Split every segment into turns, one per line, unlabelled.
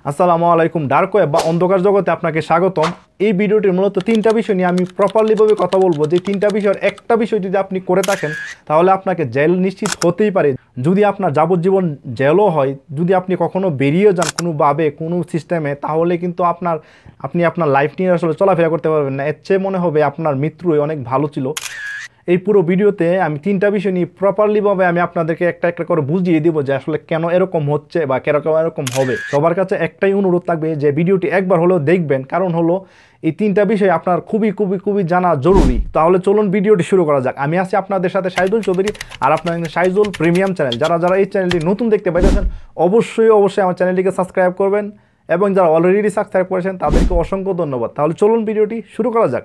আসসালামু আলাইকুম। Dark web বা অন্ধকার জগতে আপনাকে স্বাগতম। এই ভিডিওটির মূলত তিনটা বিষয় নিয়ে আমি প্রপারলিভাবে কথা বলবো। যে তিনটা বিষয়ের একটা বিষয় যদি আপনি করে থাকেন তাহলে আপনাকে জেল নিশ্চিত হতেই পারে। যদি আপনার যাবজ্জীবন জেলও হয়, যদি আপনি কখনো বেরিয়ে যান কোনোভাবে কোনো সিস্টেমে, তাহলে কিন্তু আপনি আপনার লাইফ নিয়ে আসলে চলাফেরা করতে পারবেন না। এর চেয়ে মনে হবে আপনার মৃত্যুই অনেক ভালো ছিল। এই পুরো ভিডিওতে আমি তিনটা বিষয় নিয়ে প্রপারলিভাবে আমি আপনাদেরকে একটা একটা করে বুঝিয়ে দিব যে আসলে কেন এরকম হচ্ছে বা কেন এরকম হবে। সবার কাছে একটাই অনুরোধ থাকবে যে ভিডিওটি একবার হলেও দেখবেন, কারণ হলো এই তিনটা বিষয় আপনার খুবই খুবই খুবই জানা জরুরি। তাহলে চলুন ভিডিওটি শুরু করা যাক। আমি আছি আপনাদের সাথে শাহিদুল চৌধুরী, আর আপনার শাহিদুল প্রিমিয়াম চ্যানেল। যারা এই চ্যানেলটি নতুন দেখতে পাইতেছেন অবশ্যই আমার চ্যানেলটিকে সাবস্ক্রাইব করবেন, এবং যারা অলরেডি সাবস্ক্রাইব করেছেন তাদেরকে অসংখ্য ধন্যবাদ। তাহলে চলুন ভিডিওটি শুরু করা যাক।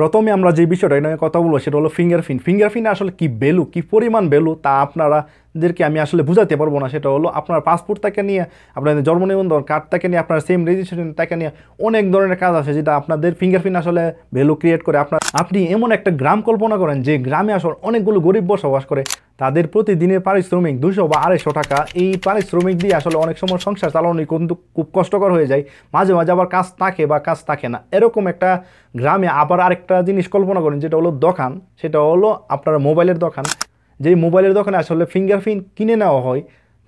প্রথমে আমরা যে বিষয়টা নিয়ে কথা বলবো সেটা হলো ফিঙ্গারপ্রিন্ট আসলে কি ভ্যালু, কি পরিমাণ ভ্যালু তা আপনাদেরকে আমি আসলে বুঝাতে পারবো না। সেটা হলো আপনার পাসপোর্ট থেকে নিয়ে আপনাদের জন্ম নিবন্ধন কার্ড থেকে নিয়ে আপনার সেম রেজিস্ট্রেশন থেকে নিয়ে অনেক ধরনের কাজ আছে যেটা আপনাদের ফিঙ্গারপ্রিন্ট আসলে ভ্যালু ক্রিয়েট করে। আপনি এমন একটা গ্রাম কল্পনা করেন যে গ্রামে আসলে অনেকগুলো গরিব বসবাস করে, তাদের প্রতিদিনের পারিশ্রমিক 200 বা 250 টাকা। এই পারিশ্রমিক দিয়ে আসলে অনেক সময় সংসার চালানো কিন্তু খুব কষ্টকর হয়ে যায়। মাঝে মাঝে আবার কাজ থাকে বা কাজ থাকে না। এরকম একটা গ্রামে আবার আরেকটা জিনিস কল্পনা করেন, যেটা হলো দোকান। সেটা হলো আপনার মোবাইলের দোকান। যেই মোবাইলের দোকানে আসলে ফিঙ্গারপ্রিন্ট কিনে নেওয়া হয়,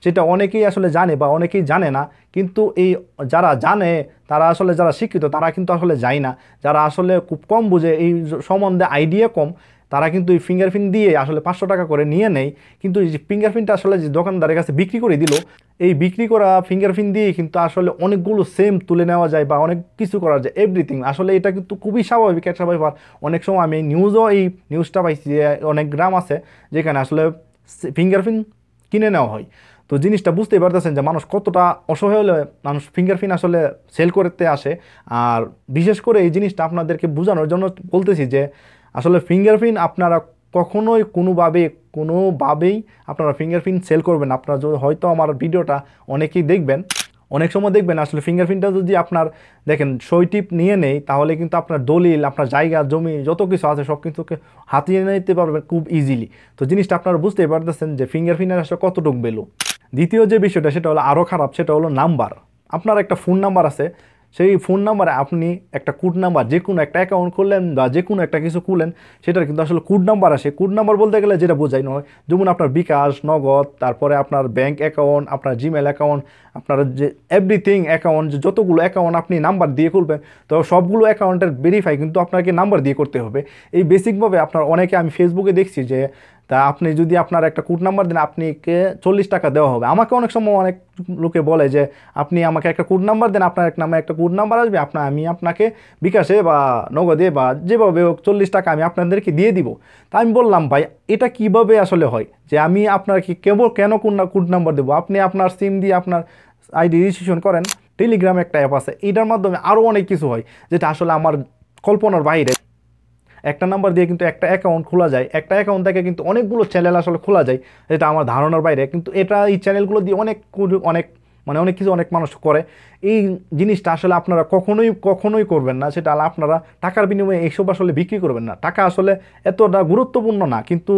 সেটা অনেকেই আসলে জানে বা অনেকেই জানে না। কিন্তু এই যারা জানে তারা আসলে, যারা শিক্ষিত তারা কিন্তু আসলে যায় না। যারা আসলে খুব কম বুঝে, এই সম্বন্ধে আইডিয়া কম, তারা কিন্তু এই ফিঙ্গারপ্রিন্ট দিয়ে আসলে 500 টাকা করে নিয়ে নেয়। কিন্তু এই যে ফিঙ্গারপ্রিন্টটা আসলে যে দোকানদারের কাছে বিক্রি করে দিল, এই বিক্রি করা ফিঙ্গারপ্রিন্ট দিয়ে কিন্তু আসলে অনেকগুলো সেম তুলে নেওয়া যায় বা অনেক কিছু করা যায়, এভরিথিং। আসলে এটা কিন্তু খুবই স্বাভাবিক একটা ব্যাপার। অনেক সময় আমি এই নিউজটা পাইছি যে অনেক গ্রাম আছে যেখানে আসলে ফিঙ্গারপ্রিন্ট কিনে নেওয়া হয়। তো জিনিসটা বুঝতেই পারতেছেন যে মানুষ কতটা অসহায় হলে মানুষ ফিঙ্গারপ্রিন্ট আসলে সেল করতে আসে। আর বিশেষ করে এই জিনিসটা আপনাদেরকে বোঝানোর জন্য বলতেছি যে আসলে ফিঙ্গারপ্রিন্ট আপনারা কখনোই কোনোভাবেই আপনারা ফিঙ্গারপ্রিন্ট সেল করবেন। আপনারা হয়তো আমার ভিডিওটা অনেকেই দেখবেন, অনেক সময় দেখবেন আসলে ফিঙ্গারপ্রিন্টটা যদি আপনার দেখেন সইটিপ নিয়ে নেই, তাহলে কিন্তু আপনার দলিল, আপনার জায়গা জমি যত কিছু আছে সব কিছুকে হাতিয়ে নিতে পারবেন খুব ইজিলি। তো জিনিসটা আপনারা বুঝতেই পারতেছেন যে ফিঙ্গারপ্রিন্টের আসলে কতটুকু ভ্যালু। দ্বিতীয় যে বিষয়টা সেটা হলো আরও খারাপ, সেটা হলো নাম্বার। আপনার একটা ফোন নাম্বার আছে, সেই ফোন নাম্বারে আপনি একটা কোড নাম্বার, যে কোনো একটা অ্যাকাউন্ট খুললেন বা যে কোনো একটা কিছু খুললেন, সেটার কিন্তু আসলে কোড নাম্বার আসে। কোড নাম্বার বলতে গেলে যেটা বোঝাই নয়, যেমন আপনার বিকাশ, নগদ, তারপরে আপনার ব্যাঙ্ক অ্যাকাউন্ট, আপনার জিমেল অ্যাকাউন্ট, আপনার যে এভরিথিং অ্যাকাউন্ট, যে যতগুলো অ্যাকাউন্ট আপনি নাম্বার দিয়ে খুলবেন, তো সবগুলো অ্যাকাউন্টের ভেরিফাই কিন্তু আপনাকে নাম্বার দিয়ে করতে হবে। এই বেসিকভাবে আপনার অনেকে, আমি ফেসবুকে দেখছি যে আপনি যদি আপনার একটা কোড নাম্বার দেন আপনাকে 40 টাকা দেওয়া হবে। আমাকে অনেক সময় অনেক লোকে বলে যে আপনি আমাকে একটা কোড নাম্বার দেন, আপনার এক নামে একটা কোড নাম্বার আসবে, আমি আপনাকে বিকাশে বা নগদে বা যেভাবে হোক 40 টাকা আমি আপনাদেরকে দিয়ে দিব। তা আমি বললাম, ভাই এটা কিভাবে আসলে হয় যে আমি আপনাকে কেন কোড নাম্বার দেবো? আপনি আপনার সিম দিয়ে আপনার আইডি রেজিস্ট্রেশন করেন। টেলিগ্রাম একটা অ্যাপ আছে, এটার মাধ্যমে আরও অনেক কিছু হয় যেটা আসলে আমার কল্পনার বাইরে। একটা নাম্বার দিয়ে কিন্তু একটা অ্যাকাউন্ট খোলা যায়, একটা অ্যাকাউন্ট থেকে কিন্তু অনেকগুলো চ্যানেল আসলে খোলা যায়, যেটা আমার ধারণার বাইরে। কিন্তু এই চ্যানেলগুলো দিয়ে অনেক কিছু অনেক মানুষ করে। এই জিনিসটা আসলে আপনারা কখনোই করবেন না। সেটা আপনারা টাকার বিনিময়ে এইসব আসলে বিক্রি করবেন না। টাকা আসলে এতটা গুরুত্বপূর্ণ না, কিন্তু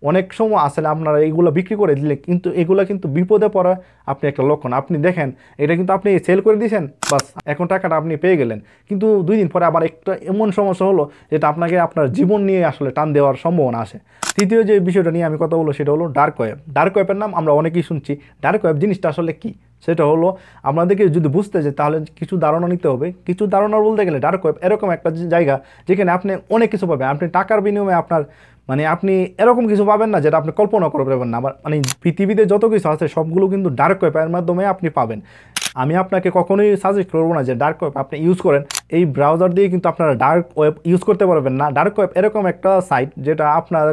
অনেক সময় আসলে আপনারা এইগুলো বিক্রি করে দিলে কিন্তু এগুলো কিন্তু বিপদে পড়া আপনি একটা লক্ষণ। আপনি দেখেন এটা কিন্তু আপনি সেল করে দিয়েছেন, বাস এখন টাকাটা আপনি পেয়ে গেলেন, কিন্তু 2 দিন পরে আবার একটা এমন সমস্যা হলো যেটা আপনাকে আপনার জীবন নিয়ে আসলে টান দেওয়ার সম্ভাবনা আসে। তৃতীয় যে বিষয়টা নিয়ে আমি কথা বলবো সেটা হলো ডার্ক ওয়েব। ডার্ক ওয়েবের নাম আমরা অনেকেই শুনছি। ডার্ক ওয়েব জিনিসটা আসলে কি, সেটা হলো আপনাদেরকে যদি বুঝতে যায় তাহলে কিছু ধারণা নিতে হবে। কিছু ধারণা বলতে গেলে ডার্ক ওয়েব এরকম একটা জায়গা যেখানে আপনি অনেক কিছু পাবেন। আপনি টাকার বিনিময়ে আপনি এরকম কিছু পাবেন না যেটা আপনি কল্পনা করে পাবেন না। পৃথিবীতে যত কিছু আছে সবগুলো কিন্তু ডার্ক ওয়েবের মাধ্যমে আপনি পাবেন। আমি আপনাকে কখনোই সাজেস্ট করবো না যে ডার্ক ওয়েব আপনি ইউজ করেন। এই ব্রাউজার দিয়ে কিন্তু আপনারা ডার্ক ওয়েব ইউজ করতে পারবেন না। ডার্ক ওয়েব এরকম একটা সাইট যেটা আপনার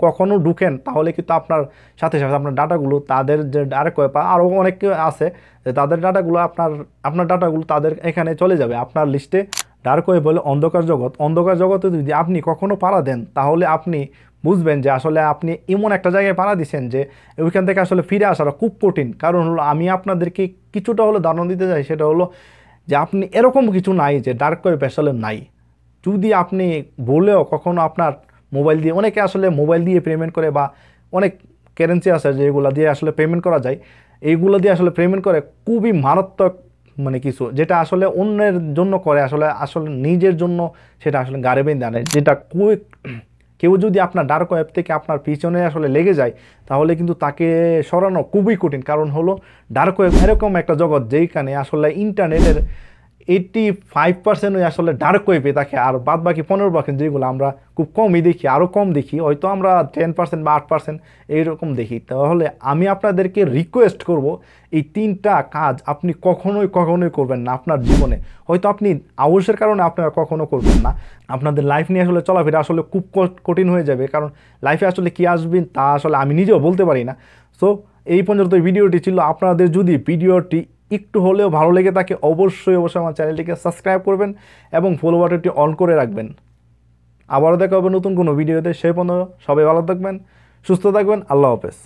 কখনো ঢুকেন তাহলে কিন্তু আপনার সাথে সাথে আপনার ডাটাগুলো, তাদের যে ডার্ক ওয়েব আরও অনেক আছে, যে তাদের ডাটাগুলো আপনার ডাটাগুলো তাদের এখানে চলে যাবে আপনার লিস্টে। ডার্ক ওয়েব বলে অন্ধকার জগৎ। অন্ধকার জগতে যদি আপনি কখনো পাড়া দেন তাহলে আপনি বুঝবেন যে আসলে আপনি এমন একটা জায়গায় পাড়া দিচ্ছেন যে ওইখান থেকে আসলে ফিরে আসাটা খুব কঠিন। কারণ হলো আমি আপনাদেরকে কিছুটা হলো ধারণা দিতে চাই, সেটা হলো যে আপনি এরকম কিছু নাই যে ডার্ক ওয়েব আসলে নাই। যদি আপনি বলেও কখনো আপনার মোবাইল দিয়ে, অনেকে আসলে মোবাইল দিয়ে পেমেন্ট করে বা অনেক কারেন্সি আছে যেগুলো দিয়ে আসলে পেমেন্ট করা যায়, এইগুলো দিয়ে আসলে পেমেন্ট করে খুবই মারাত্মক মানে কিছু, যেটা আসলে অন্যের জন্য করে, আসলে আসলে নিজের জন্য সেটা আসলে গাড়ি বেঁধে আনে, যেটা কেউ যদি আপনার ডার্ক ওয়েব থেকে আপনার পিছনে আসলে লেগে যায় তাহলে কিন্তু তাকে সরানো খুবই কঠিন। কারণ হলো ডার্ক ওয়েব এরকম একটা জগৎ যেখানে আসলে ইন্টারনেটের 85% ওই আসলে ডার্ক ওয়েবে থাকে, আর বাদ বাকি 15% যেগুলো আমরা খুব কমই দেখি, আরও কম দেখি, হয়তো আমরা 10% বা 8% এইরকম দেখি। তাহলে আমি আপনাদেরকে রিকোয়েস্ট করব এই 3টা কাজ আপনি কখনোই করবেন না আপনার জীবনে। হয়তো আপনি আউসের কারণে আপনারা কখনো করবেন না, আপনাদের লাইফ নিয়ে আসলে চলাফেরা আসলে খুব কঠিন হয়ে যাবে, কারণ লাইফে আসলে কী আসবে তা আসলে আমি নিজেও বলতে পারি না। সো এই পর্যন্ত ভিডিওটি ছিল। আপনাদের যদি ভিডিওটি একটু হলেও ভালো লেগে থাকে অবশ্যই আমার চ্যানেলটিকে সাবস্ক্রাইব করবেন এবং ফলো বাটনটি অন করে রাখবেন। আবারও দেখা হবে নতুন কোনো ভিডিওতে, সেই পর্যন্ত সবাই ভালো থাকবেন, সুস্থ থাকবেন, আল্লাহ হাফেজ।